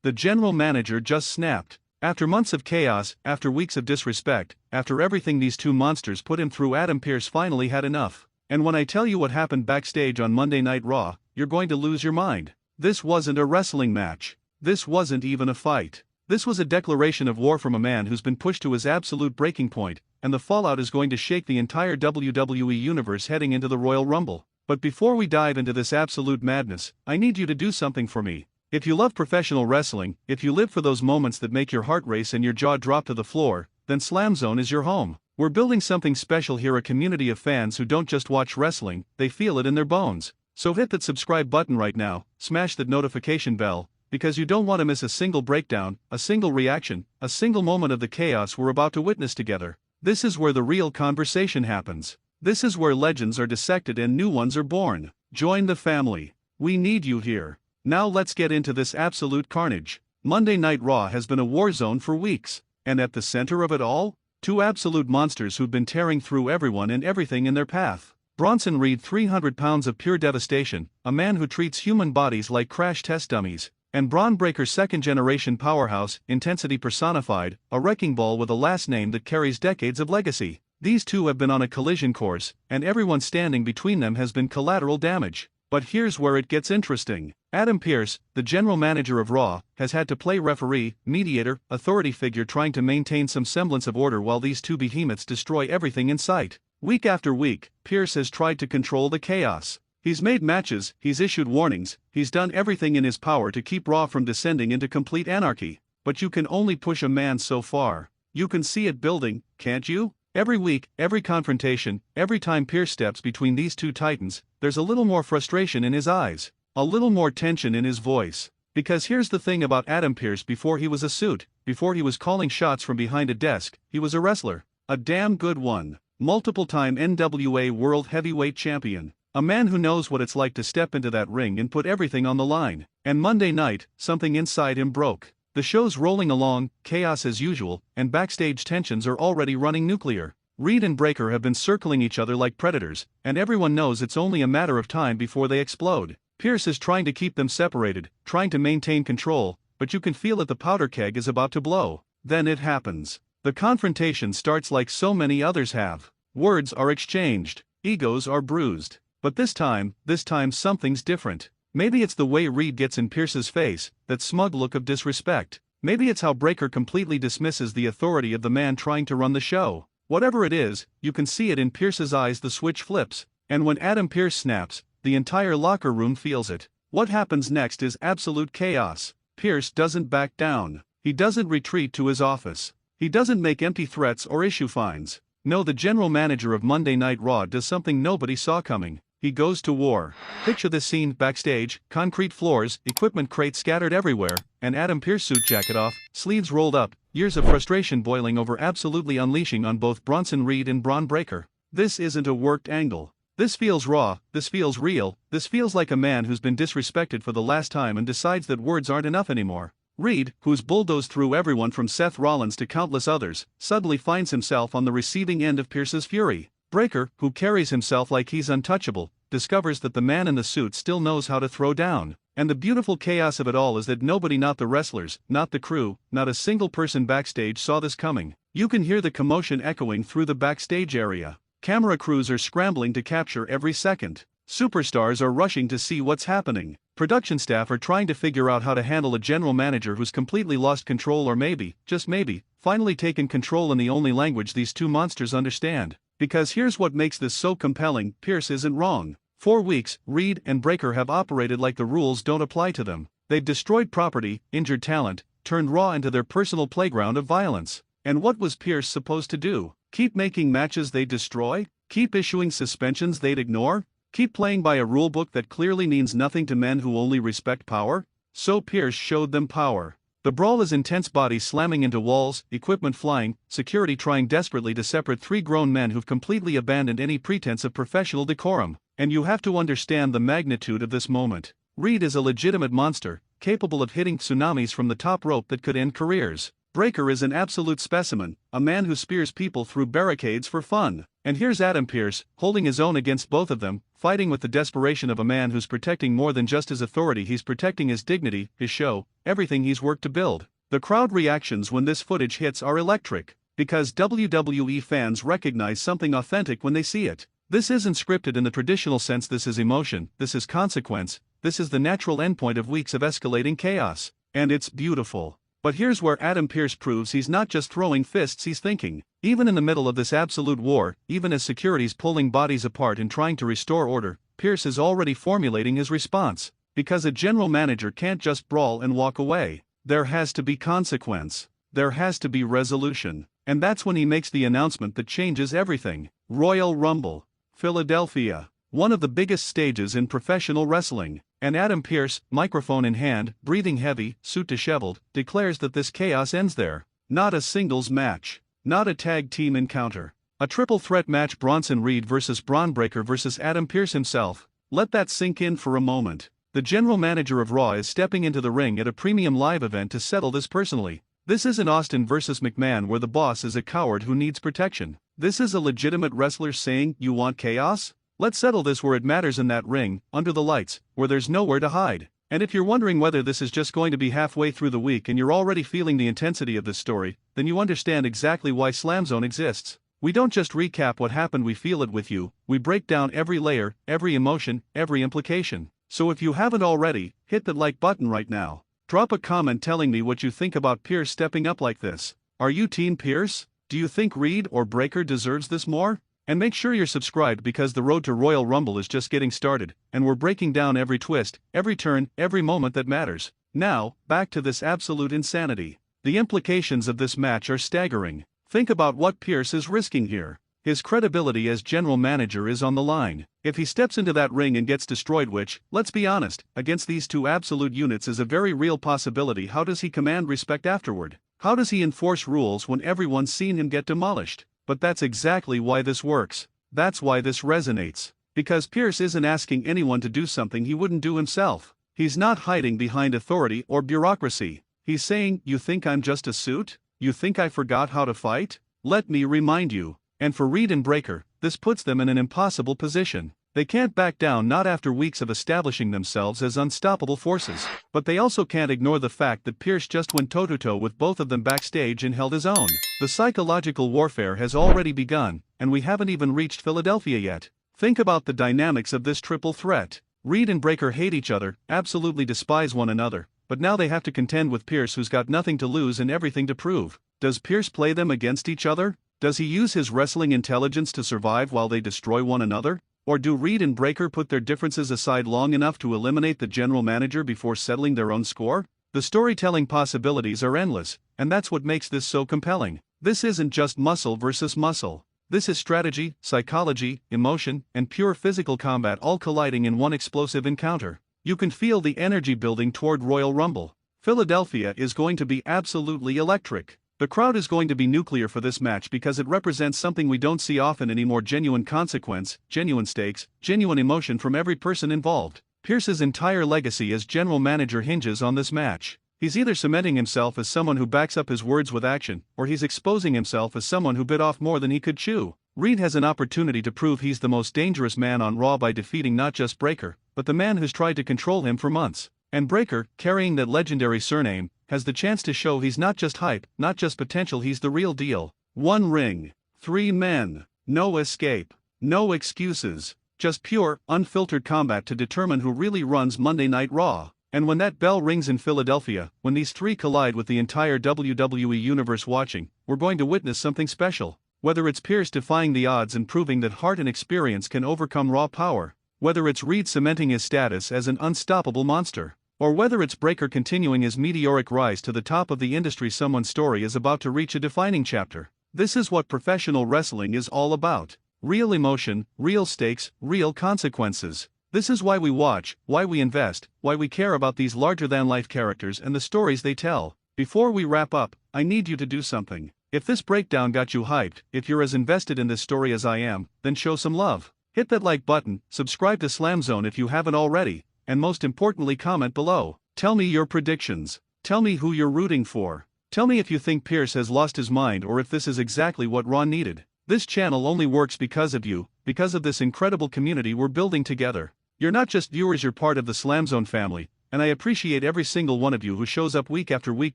The general manager just snapped. After months of chaos, after weeks of disrespect, after everything these two monsters put him through, Adam Pearce finally had enough. And when I tell you what happened backstage on Monday Night Raw, you're going to lose your mind. This wasn't a wrestling match. This wasn't even a fight. This was a declaration of war from a man who's been pushed to his absolute breaking point, and the fallout is going to shake the entire WWE universe heading into the Royal Rumble. But before we dive into this absolute madness, I need you to do something for me. If you love professional wrestling, if you live for those moments that make your heart race and your jaw drop to the floor, then SLAMZONE is your home. We're building something special here, a community of fans who don't just watch wrestling, they feel it in their bones. So hit that subscribe button right now, smash that notification bell, because you don't want to miss a single breakdown, a single reaction, a single moment of the chaos we're about to witness together. This is where the real conversation happens. This is where legends are dissected and new ones are born. Join the family. We need you here. Now let's get into this absolute carnage. Monday Night Raw has been a war zone for weeks, and at the center of it all, two absolute monsters who've been tearing through everyone and everything in their path. Bronson Reed, 300 pounds of pure devastation, a man who treats human bodies like crash test dummies, and Bron Breakker, second-generation powerhouse, intensity personified, a wrecking ball with a last name that carries decades of legacy. These two have been on a collision course, and everyone standing between them has been collateral damage. But here's where it gets interesting. Adam Pearce, the general manager of Raw, has had to play referee, mediator, authority figure, trying to maintain some semblance of order while these two behemoths destroy everything in sight. Week after week, Pearce has tried to control the chaos. He's made matches, he's issued warnings, he's done everything in his power to keep Raw from descending into complete anarchy. But you can only push a man so far. You can see it building, can't you? Every week, every confrontation, every time Pearce steps between these two titans, there's a little more frustration in his eyes, a little more tension in his voice. Because here's the thing about Adam Pearce: before he was a suit, before he was calling shots from behind a desk, he was a wrestler. A damn good one. Multiple-time NWA World Heavyweight Champion. A man who knows what it's like to step into that ring and put everything on the line. And Monday night, something inside him broke. The show's rolling along, chaos as usual, and backstage tensions are already running nuclear. Reed and Breakker have been circling each other like predators, and everyone knows it's only a matter of time before they explode. Pearce is trying to keep them separated, trying to maintain control, but you can feel that the powder keg is about to blow. Then it happens. The confrontation starts like so many others have. Words are exchanged, egos are bruised. But this time something's different. Maybe it's the way Reed gets in Pearce's face, that smug look of disrespect. Maybe it's how Breakker completely dismisses the authority of the man trying to run the show. Whatever it is, you can see it in Pearce's eyes. The switch flips, and when Adam Pearce snaps, the entire locker room feels it. What happens next is absolute chaos. Pearce doesn't back down. He doesn't retreat to his office. He doesn't make empty threats or issue fines. No, the general manager of Monday Night Raw does something nobody saw coming. He goes to war. Picture this scene: backstage, concrete floors, equipment crates scattered everywhere, and Adam Pearce, suit jacket off, sleeves rolled up, years of frustration boiling over, absolutely unleashing on both Bronson Reed and Bron Breakker. This isn't a worked angle. This feels raw, this feels real, this feels like a man who's been disrespected for the last time and decides that words aren't enough anymore. Reed, who's bulldozed through everyone from Seth Rollins to countless others, suddenly finds himself on the receiving end of Pearce's fury. Breakker, who carries himself like he's untouchable, discovers that the man in the suit still knows how to throw down. And the beautiful chaos of it all is that nobody, not the wrestlers, not the crew, not a single person backstage saw this coming. You can hear the commotion echoing through the backstage area. Camera crews are scrambling to capture every second. Superstars are rushing to see what's happening. Production staff are trying to figure out how to handle a general manager who's completely lost control, or maybe, just maybe, finally taken control in the only language these two monsters understand. Because here's what makes this so compelling: Pearce isn't wrong. For weeks, Reed and Breakker have operated like the rules don't apply to them. They've destroyed property, injured talent, turned Raw into their personal playground of violence. And what was Pearce supposed to do? Keep making matches they'd destroy? Keep issuing suspensions they'd ignore? Keep playing by a rulebook that clearly means nothing to men who only respect power? So Pearce showed them power. The brawl is intense, bodies slamming into walls, equipment flying, security trying desperately to separate three grown men who've completely abandoned any pretense of professional decorum. And you have to understand the magnitude of this moment. Reed is a legitimate monster, capable of hitting tsunamis from the top rope that could end careers. Breakker is an absolute specimen, a man who spears people through barricades for fun. And here's Adam Pearce, holding his own against both of them, fighting with the desperation of a man who's protecting more than just his authority. He's protecting his dignity, his show, everything he's worked to build. The crowd reactions when this footage hits are electric, because WWE fans recognize something authentic when they see it. This isn't scripted in the traditional sense. This is emotion, this is consequence, this is the natural endpoint of weeks of escalating chaos. And it's beautiful. But here's where Adam Pearce proves he's not just throwing fists, he's thinking. Even in the middle of this absolute war, even as security's pulling bodies apart and trying to restore order, Pearce is already formulating his response. Because a general manager can't just brawl and walk away. There has to be consequence. There has to be resolution. And that's when he makes the announcement that changes everything. Royal Rumble, Philadelphia. One of the biggest stages in professional wrestling. And Adam Pearce, microphone in hand, breathing heavy, suit disheveled, declares that this chaos ends there. Not a singles match. Not a tag team encounter. A triple threat match: Bronson Reed versus Bron Breakker versus Adam Pearce himself. Let that sink in for a moment. The general manager of Raw is stepping into the ring at a premium live event to settle this personally. This isn't Austin versus McMahon where the boss is a coward who needs protection. This is a legitimate wrestler saying, "You want chaos? Let's settle this where it matters, in that ring, under the lights, where there's nowhere to hide." And if you're wondering whether this is just going to be halfway through the week and you're already feeling the intensity of this story, then you understand exactly why SLAMZONE exists. We don't just recap what happened, we feel it with you. We break down every layer, every emotion, every implication. So if you haven't already, hit that like button right now. Drop a comment telling me what you think about Pearce stepping up like this. Are you Team Pearce? Do you think Reed or Breakker deserves this more? And make sure you're subscribed, because the road to Royal Rumble is just getting started, and we're breaking down every twist, every turn, every moment that matters. Now, back to this absolute insanity. The implications of this match are staggering. Think about what Pearce is risking here. His credibility as general manager is on the line. If he steps into that ring and gets destroyed, which, let's be honest, against these two absolute units is a very real possibility, how does he command respect afterward? How does he enforce rules when everyone's seen him get demolished? But that's exactly why this works. That's why this resonates. Because Pearce isn't asking anyone to do something he wouldn't do himself. He's not hiding behind authority or bureaucracy. He's saying, "You think I'm just a suit? You think I forgot how to fight? Let me remind you." And for Reed and Breakker, this puts them in an impossible position. They can't back down, not after weeks of establishing themselves as unstoppable forces. But they also can't ignore the fact that Pearce just went toe-to-toe with both of them backstage and held his own. The psychological warfare has already begun, and we haven't even reached Philadelphia yet. Think about the dynamics of this triple threat. Reed and Breakker hate each other, absolutely despise one another, but now they have to contend with Pearce, who's got nothing to lose and everything to prove. Does Pearce play them against each other? Does he use his wrestling intelligence to survive while they destroy one another? Or do Reed and Breakker put their differences aside long enough to eliminate the general manager before settling their own score? The storytelling possibilities are endless, and that's what makes this so compelling. This isn't just muscle versus muscle. This is strategy, psychology, emotion, and pure physical combat all colliding in one explosive encounter. You can feel the energy building toward Royal Rumble. Philadelphia is going to be absolutely electric. The crowd is going to be nuclear for this match because it represents something we don't see often anymore: genuine consequence, genuine stakes, genuine emotion from every person involved. Pearce's entire legacy as general manager hinges on this match. He's either cementing himself as someone who backs up his words with action, or he's exposing himself as someone who bit off more than he could chew. Reed has an opportunity to prove he's the most dangerous man on Raw by defeating not just Breakker, but the man who's tried to control him for months. And Breakker, carrying that legendary surname, has the chance to show he's not just hype, not just potential, he's the real deal. One ring, 3 men, no escape, no excuses, just pure, unfiltered combat to determine who really runs Monday Night Raw. And when that bell rings in Philadelphia, when these three collide with the entire WWE universe watching, we're going to witness something special. Whether it's Pearce defying the odds and proving that heart and experience can overcome raw power, whether it's Reed cementing his status as an unstoppable monster, or whether it's Breakker continuing his meteoric rise to the top of the industry, someone's story is about to reach a defining chapter. This is what professional wrestling is all about. Real emotion, real stakes, real consequences. This is why we watch, why we invest, why we care about these larger-than-life characters and the stories they tell. Before we wrap up, I need you to do something. If this breakdown got you hyped, if you're as invested in this story as I am, then show some love. Hit that like button, subscribe to SLAMZONE if you haven't already, and most importantly, comment below. Tell me your predictions. Tell me who you're rooting for. Tell me if you think Pearce has lost his mind or if this is exactly what Raw needed. This channel only works because of you, because of this incredible community we're building together. You're not just viewers, you're part of the SLAMZONE family, and I appreciate every single one of you who shows up week after week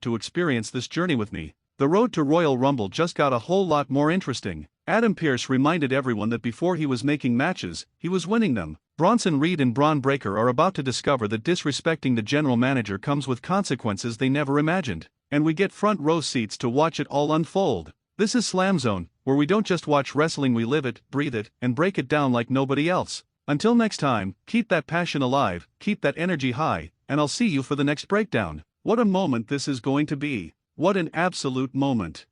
to experience this journey with me. The road to Royal Rumble just got a whole lot more interesting. Adam Pearce reminded everyone that before he was making matches, he was winning them. Bronson Reed and Bron Breaker are about to discover that disrespecting the general manager comes with consequences they never imagined, and we get front row seats to watch it all unfold. This is SLAMZONE, where we don't just watch wrestling, we live it, breathe it, and break it down like nobody else. Until next time, keep that passion alive, keep that energy high, and I'll see you for the next breakdown. What a moment this is going to be. What an absolute moment.